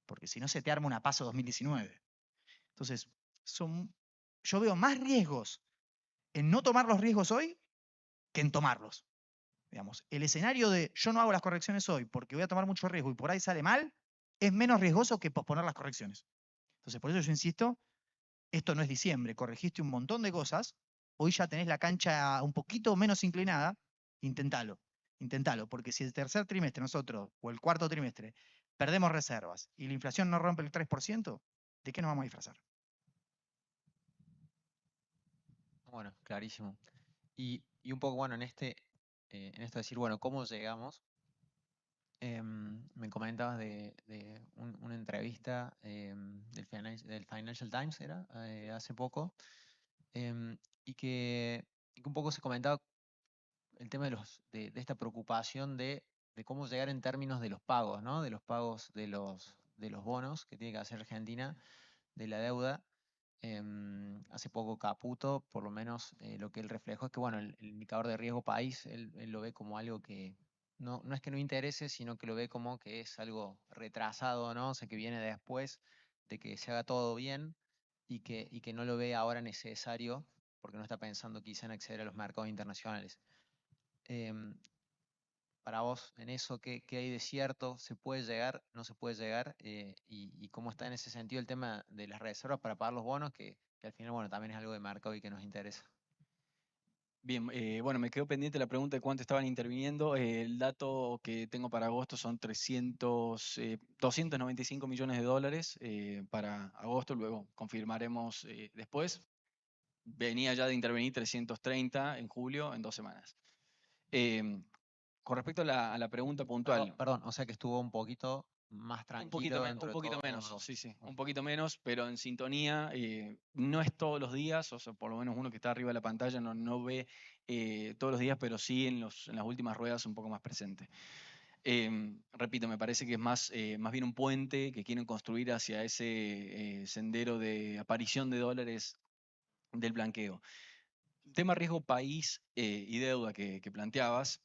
Porque si no se te arma una PASO 2019. Entonces, yo veo más riesgos en no tomar los riesgos hoy que en tomarlos. Digamos, el escenario de yo no hago las correcciones hoy porque voy a tomar mucho riesgo y por ahí sale mal, es menos riesgoso que posponer las correcciones. Entonces, por eso yo insisto, esto no es diciembre, corregiste un montón de cosas, hoy ya tenés la cancha un poquito menos inclinada, intentalo, porque si el tercer trimestre nosotros, o el cuarto trimestre, perdemos reservas y la inflación no rompe el 3%, ¿de qué nos vamos a disfrazar? Bueno, clarísimo. Y un poco, bueno, en esto de decir, bueno, ¿cómo llegamos? Me comentabas de una entrevista del Financial Times, ¿era? Hace poco, y que un poco se comentaba el tema de esta preocupación de cómo llegar en términos de los pagos, ¿no? De los pagos de los bonos que tiene que hacer Argentina, de la deuda. Hace poco Caputo, por lo menos lo que él reflejó es que, bueno, el indicador de riesgo país, él lo ve como algo que no es que no interese, sino que lo ve como que es algo retrasado, ¿no? O sea, que viene después de que se haga todo bien y que no lo ve ahora necesario porque no está pensando quizá en acceder a los mercados internacionales. Em, para vos, en eso, ¿qué hay de cierto? ¿Se puede llegar? ¿No se puede llegar? Y cómo está en ese sentido el tema de las reservas para pagar los bonos, que al final, bueno, también es algo de mercado y que nos interesa. Bien, bueno, me quedó pendiente la pregunta de cuánto estaban interviniendo. El dato que tengo para agosto son 295 millones de dólares para agosto, luego confirmaremos después. Venía ya de intervenir 330 en julio, en 2 semanas. Em, con respecto a la pregunta puntual. Perdón, o sea que estuvo un poquito más tranquilo dentro Un de poquito todo menos, agosto. sí, sí, un poquito menos, pero en sintonía, no es todos los días, o sea, por lo menos uno que está arriba de la pantalla no ve todos los días, pero sí en las últimas ruedas un poco más presente. Repito, me parece que es más bien un puente que quieren construir hacia ese sendero de aparición de dólares del blanqueo. Tema riesgo país y deuda que planteabas.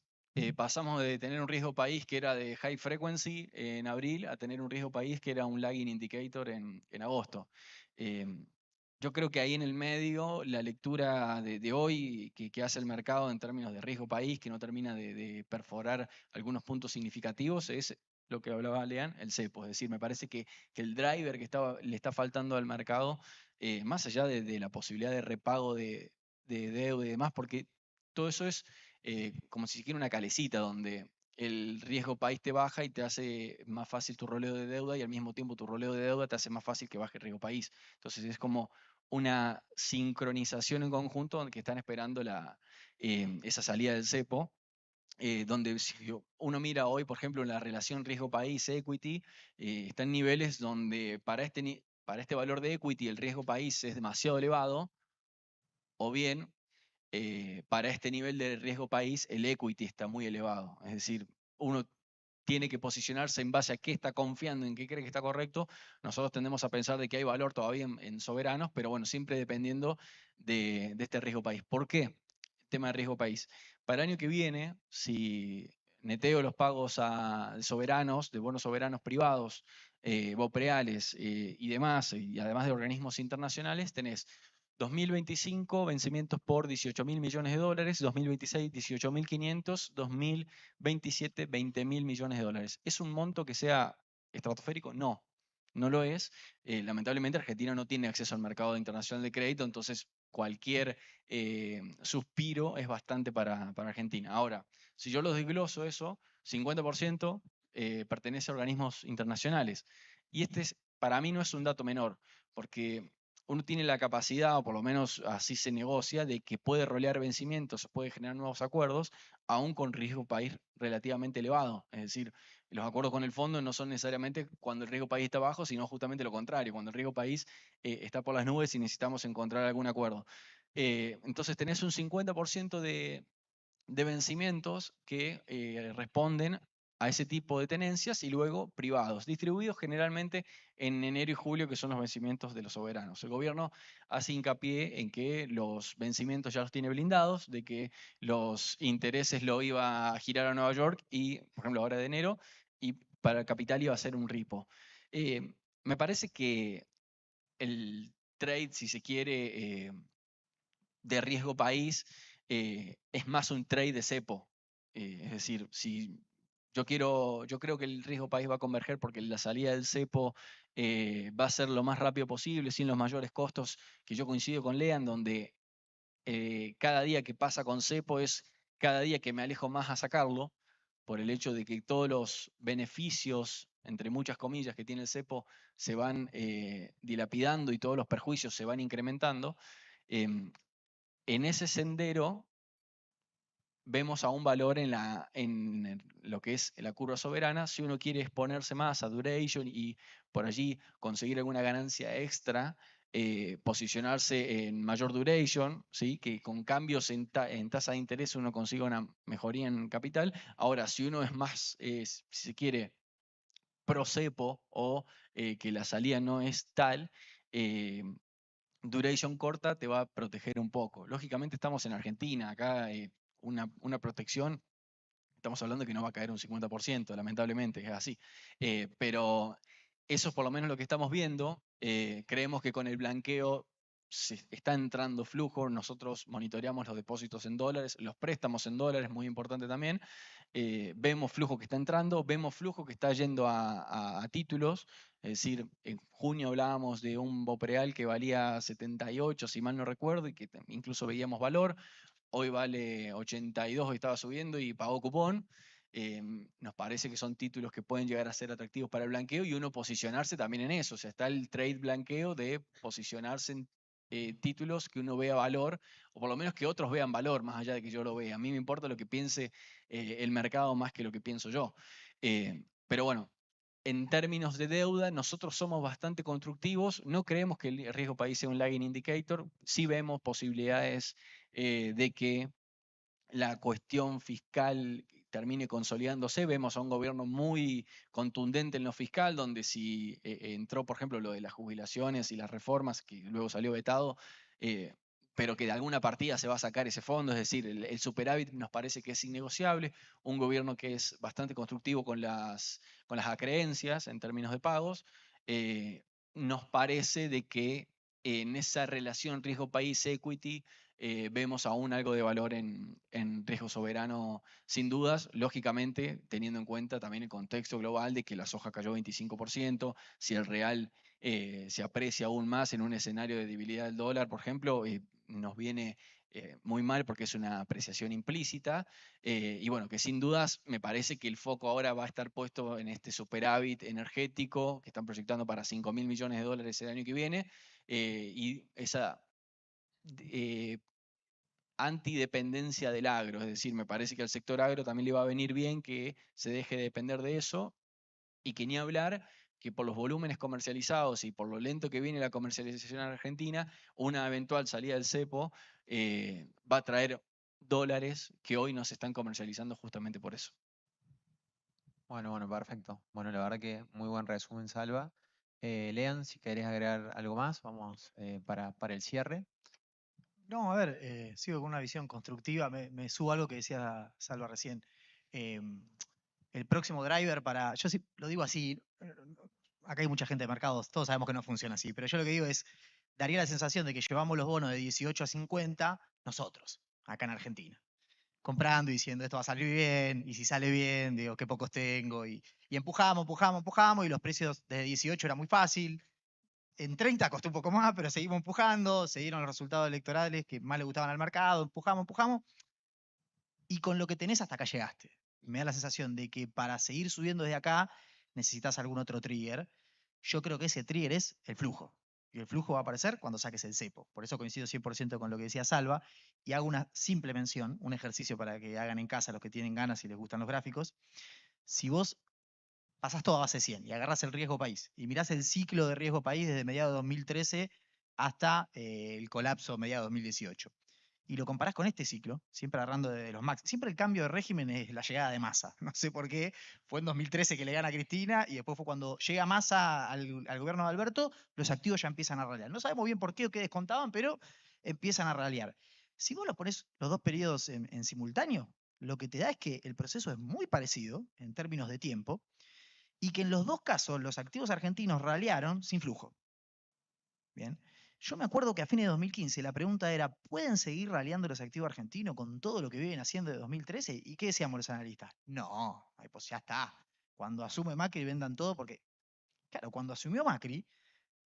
Pasamos de tener un riesgo país que era de high frequency en abril a tener un riesgo país que era un lagging indicator en agosto. Yo creo que ahí en el medio la lectura de hoy que hace el mercado en términos de riesgo país, que no termina de perforar algunos puntos significativos, es lo que hablaba Lean, el cepo. Es decir, me parece que el driver que le está faltando al mercado, más allá de la posibilidad de repago de deuda y demás, porque todo eso es como si siquiera una calecita donde el riesgo país te baja y te hace más fácil tu roleo de deuda y al mismo tiempo tu roleo de deuda te hace más fácil que baje el riesgo país. Entonces es como una sincronización en conjunto donde que están esperando esa salida del cepo. Donde si uno mira hoy, por ejemplo, la relación riesgo país-equity, está en niveles donde para este valor de equity el riesgo país es demasiado elevado, o bien para este nivel de riesgo país el equity está muy elevado. Es decir, uno tiene que posicionarse en base a qué está confiando, en qué cree que está correcto. Nosotros tendemos a pensar de que hay valor todavía en soberanos, pero bueno, siempre dependiendo de este riesgo país. ¿Por qué? El tema de riesgo país. Para el año que viene, si neteo los pagos a soberanos, de bonos soberanos privados, BOPREALES y demás, y además de organismos internacionales, tenés 2025, vencimientos por 18.000 millones de dólares, 2026, 18.500, 2027, 20.000 millones de dólares. ¿Es un monto que sea estratosférico? No, no lo es. Lamentablemente Argentina no tiene acceso al mercado internacional de crédito, entonces cualquier suspiro es bastante para Argentina. Ahora, si yo lo desgloso eso, 50% pertenece a organismos internacionales. Y para mí no es un dato menor, porque uno tiene la capacidad, o por lo menos así se negocia, de que puede rolear vencimientos, puede generar nuevos acuerdos, aún con riesgo país relativamente elevado. Es decir, los acuerdos con el fondo no son necesariamente cuando el riesgo país está bajo, sino justamente lo contrario, cuando el riesgo país está por las nubes y necesitamos encontrar algún acuerdo. Entonces tenés un 50% de vencimientos que responden a ese tipo de tenencias y luego privados, distribuidos generalmente en enero y julio, que son los vencimientos de los soberanos. El gobierno hace hincapié en que los vencimientos ya los tiene blindados, de que los intereses lo iba a girar a Nueva York y, por ejemplo, ahora de enero, y para el capital iba a ser un repo. Me parece que el trade, si se quiere, de riesgo país, es más un trade de cepo. Es decir, si yo creo que el riesgo país va a converger porque la salida del cepo va a ser lo más rápido posible, sin los mayores costos, que yo coincido con Lean, donde cada día que pasa con cepo es cada día que me alejo más a sacarlo, por el hecho de que todos los beneficios, entre muchas comillas, que tiene el cepo se van dilapidando y todos los perjuicios se van incrementando. En ese sendero vemos a un valor en lo que es la curva soberana. Si uno quiere exponerse más a duration y por allí conseguir alguna ganancia extra, posicionarse en mayor duration, ¿sí? Que con cambios en tasa de interés uno consiga una mejoría en capital. Ahora, si uno es más, si se quiere, pro cepo o que la salida no es tal, duration corta te va a proteger un poco. Lógicamente estamos en Argentina, acá una protección, estamos hablando que no va a caer un 50%, lamentablemente, es así. Pero Eso es por lo menos lo que estamos viendo. Creemos que con el blanqueo se está entrando flujo. Nosotros monitoreamos los depósitos en dólares, los préstamos en dólares, muy importante también. Vemos flujo que está entrando, vemos flujo que está yendo a títulos. Es decir, en junio hablábamos de un Bopreal que valía 78, si mal no recuerdo, y que incluso veíamos valor. Hoy vale 82, hoy estaba subiendo y pagó cupón. Nos parece que son títulos que pueden llegar a ser atractivos para el blanqueo y uno posicionarse también en eso. O sea, está el trade blanqueo de posicionarse en títulos que uno vea valor, o por lo menos que otros vean valor, más allá de que yo lo vea. A mí me importa lo que piense el mercado más que lo que pienso yo. Pero bueno, en términos de deuda, nosotros somos bastante constructivos. No creemos que el riesgo país sea un lagging indicator. Sí vemos posibilidades de que la cuestión fiscal termine consolidándose. Vemos a un gobierno muy contundente en lo fiscal, donde si entró, por ejemplo, lo de las jubilaciones y las reformas, que luego salió vetado, pero que de alguna partida se va a sacar ese fondo, es decir, el superávit nos parece que es innegociable, un gobierno que es bastante constructivo con las acreencias en términos de pagos, nos parece de que en esa relación riesgo país-equity vemos aún algo de valor en riesgo soberano, sin dudas, lógicamente teniendo en cuenta también el contexto global de que la soja cayó 25%, si el real se aprecia aún más en un escenario de debilidad del dólar, por ejemplo, nos viene muy mal porque es una apreciación implícita, y bueno, que sin dudas me parece que el foco ahora va a estar puesto en este superávit energético que están proyectando para 5.000 millones de dólares el año que viene, y esa antidependencia del agro, es decir, me parece que al sector agro también le va a venir bien que se deje de depender de eso y que ni hablar que por los volúmenes comercializados y por lo lento que viene la comercialización en Argentina, una eventual salida del cepo va a traer dólares que hoy no se están comercializando justamente por eso. Bueno, perfecto. Bueno, la verdad que muy buen resumen, Salva. Lean, si querés agregar algo más, vamos para el cierre. No, a ver, sigo con una visión constructiva. Me subo algo que decía Salva recién. El próximo driver para. Yo sí lo digo así. Acá hay mucha gente de mercados, todos sabemos que no funciona así, pero yo lo que digo es: daría la sensación de que llevamos los bonos de 18 a 50 nosotros, acá en Argentina. Comprando y diciendo esto va a salir bien, y si sale bien, digo qué pocos tengo, y empujamos, y los precios de 18 era muy fácil. En 30 costó un poco más, pero seguimos empujando, se dieron los resultados electorales que más le gustaban al mercado, empujamos, y con lo que tenés hasta acá llegaste. Me da la sensación de que para seguir subiendo desde acá necesitas algún otro trigger. Yo creo que ese trigger es el flujo. Y el flujo va a aparecer cuando saques el cepo. Por eso coincido 100% con lo que decía Salva. Y hago una simple mención, un ejercicio para que hagan en casa los que tienen ganas y les gustan los gráficos. Si vos pasás todo a base 100 y agarrás el riesgo país y mirás el ciclo de riesgo país desde mediados de 2013 hasta el colapso mediados de 2018 y lo comparás con este ciclo, siempre agarrando de los máximos, siempre el cambio de régimen es la llegada de Massa. No sé por qué, fue en 2013 que le gana a Cristina y después fue cuando llega Massa al gobierno de Alberto, los activos ya empiezan a ralear. No sabemos bien por qué o qué descontaban, pero empiezan a ralear. Si vos lo pones los dos periodos en simultáneo, lo que te da es que el proceso es muy parecido en términos de tiempo, y que en los dos casos los activos argentinos ralearon sin flujo. Bien. Yo me acuerdo que a fines de 2015 la pregunta era: ¿pueden seguir raleando los activos argentinos con todo lo que viven haciendo de 2013? ¿Y qué decíamos los analistas? No, pues ya está. Cuando asume Macri vendan todo, porque, claro, cuando asumió Macri,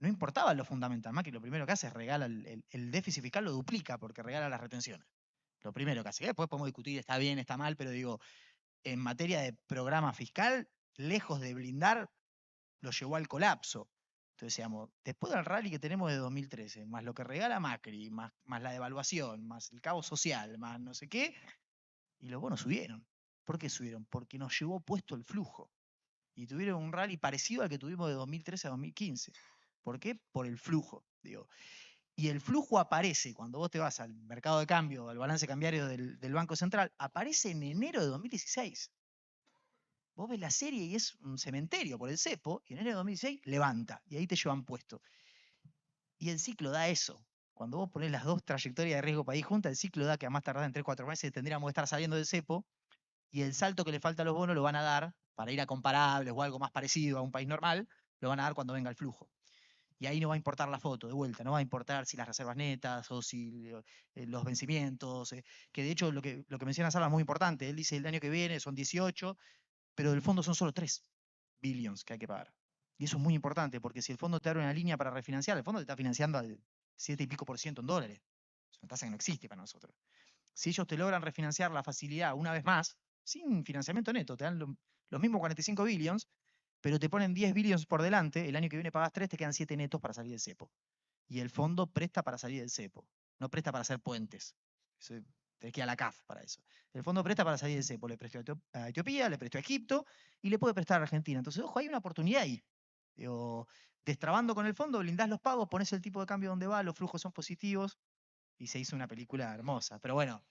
no importaba lo fundamental. Macri lo primero que hace es regala el déficit fiscal, lo duplica porque regala las retenciones. Lo primero que hace. Después podemos discutir, está bien, está mal, pero digo, en materia de programa fiscal, lejos de blindar, lo llevó al colapso. Entonces decíamos, después del rally que tenemos de 2013, más lo que regala Macri, más la devaluación, más el caos social, más no sé qué, y los bonos subieron. ¿Por qué subieron? Porque nos llevó puesto el flujo. Y tuvieron un rally parecido al que tuvimos de 2013 a 2015. ¿Por qué? Por el flujo, digo. Y el flujo aparece cuando vos te vas al mercado de cambio, al balance cambiario del Banco Central, aparece en enero de 2016. Vos ves la serie y es un cementerio por el cepo, y en enero de 2016 levanta, y ahí te llevan puesto. Y el ciclo da eso. Cuando vos ponés las dos trayectorias de riesgo país juntas, el ciclo da que a más tardar en 3-4 meses tendríamos que estar saliendo del cepo, y el salto que le falta a los bonos lo van a dar para ir a comparables o algo más parecido a un país normal lo van a dar cuando venga el flujo. Y ahí no va a importar la foto, de vuelta, no va a importar si las reservas netas o si los vencimientos, que de hecho lo que menciona Salva es muy importante. Él dice el año que viene son 18, pero del fondo son solo 3 billions que hay que pagar. Y eso es muy importante, porque si el fondo te abre una línea para refinanciar, el fondo te está financiando al 7 y pico % en dólares. Es una tasa que no existe para nosotros. Si ellos te logran refinanciar la facilidad una vez más, sin financiamiento neto, te dan los mismos 45 billions, pero te ponen 10 billions por delante, el año que viene pagas 3, te quedan 7 netos para salir del cepo. Y el fondo presta para salir del cepo, no presta para hacer puentes. Te queda la CAF para eso. El fondo presta para salir del cepo, le prestó a Etiopía, le prestó a Egipto y le puede prestar a Argentina. Entonces, ojo, hay una oportunidad ahí. Digo, destrabando con el fondo, blindás los pagos, pones el tipo de cambio donde va, los flujos son positivos y se hizo una película hermosa. Pero bueno,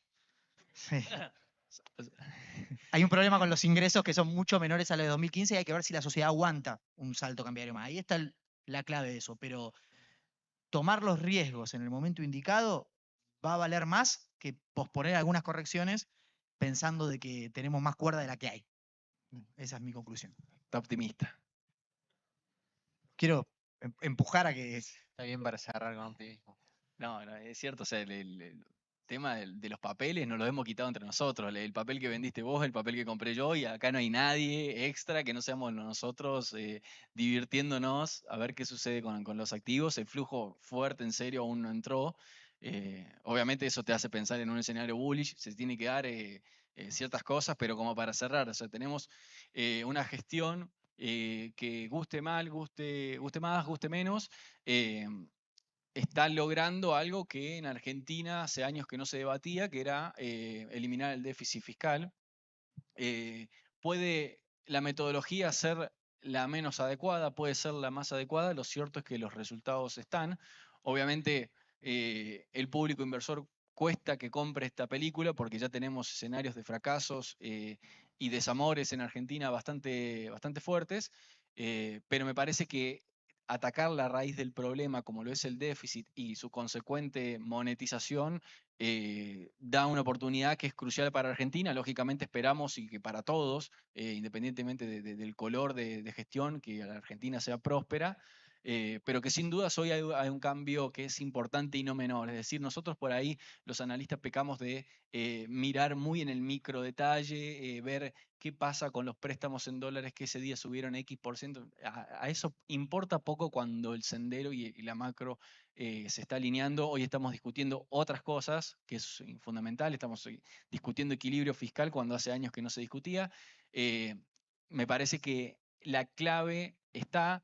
hay un problema con los ingresos que son mucho menores a los de 2015 y hay que ver si la sociedad aguanta un salto cambiario más. Ahí está la clave de eso. Pero tomar los riesgos en el momento indicado va a valer más que posponer algunas correcciones pensando de que tenemos más cuerda de la que hay. Esa es mi conclusión. Está optimista. Quiero empujar a que... Está bien para cerrar con optimismo. No, es cierto, o sea, el tema de los papeles nos lo hemos quitado entre nosotros. El papel que vendiste vos, el papel que compré yo, y acá no hay nadie extra que no seamos nosotros divirtiéndonos a ver qué sucede con los activos. El flujo fuerte, en serio, aún no entró. Obviamente eso te hace pensar en un escenario bullish, se tiene que dar ciertas cosas, pero como para cerrar, o sea, tenemos una gestión que guste mal, guste más, guste menos, está logrando algo que en Argentina hace años que no se debatía, que era eliminar el déficit fiscal. Puede la metodología ser la menos adecuada, puede ser la más adecuada, lo cierto es que los resultados están. Obviamente el público inversor cuesta que compre esta película porque ya tenemos escenarios de fracasos y desamores en Argentina bastante fuertes, pero me parece que atacar la raíz del problema, como lo es el déficit y su consecuente monetización, da una oportunidad que es crucial para Argentina. Lógicamente esperamos y que para todos, independientemente del color de gestión, que la Argentina sea próspera, pero que sin dudas hoy hay un cambio que es importante y no menor. Es decir, nosotros por ahí, los analistas, pecamos de mirar muy en el micro detalle, ver qué pasa con los préstamos en dólares que ese día subieron X%. A eso importa poco cuando el sendero y la macro se está alineando. Hoy estamos discutiendo otras cosas, que es fundamental. Estamos discutiendo equilibrio fiscal cuando hace años que no se discutía. Me parece que la clave está,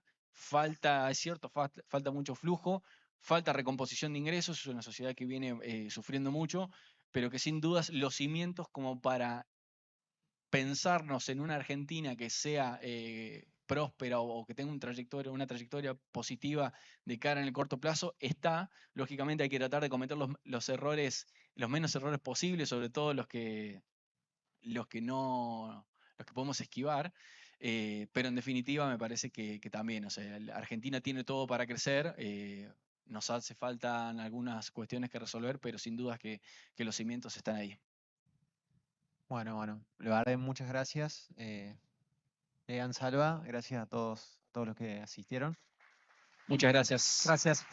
es cierto, falta mucho flujo, falta recomposición de ingresos, es una sociedad que viene sufriendo mucho, pero que sin dudas los cimientos como para pensarnos en una Argentina que sea próspera o que tenga una trayectoria positiva de cara en el corto plazo, está. Lógicamente hay que tratar de cometer los errores, los menos errores posibles, sobre todo los que podemos esquivar. Pero en definitiva me parece que también, o sea, Argentina tiene todo para crecer. Nos hace falta algunas cuestiones que resolver, pero sin dudas que los cimientos están ahí. Bueno, la verdad, muchas gracias. Egan, Salva, gracias a todos los que asistieron. Muchas gracias. Gracias.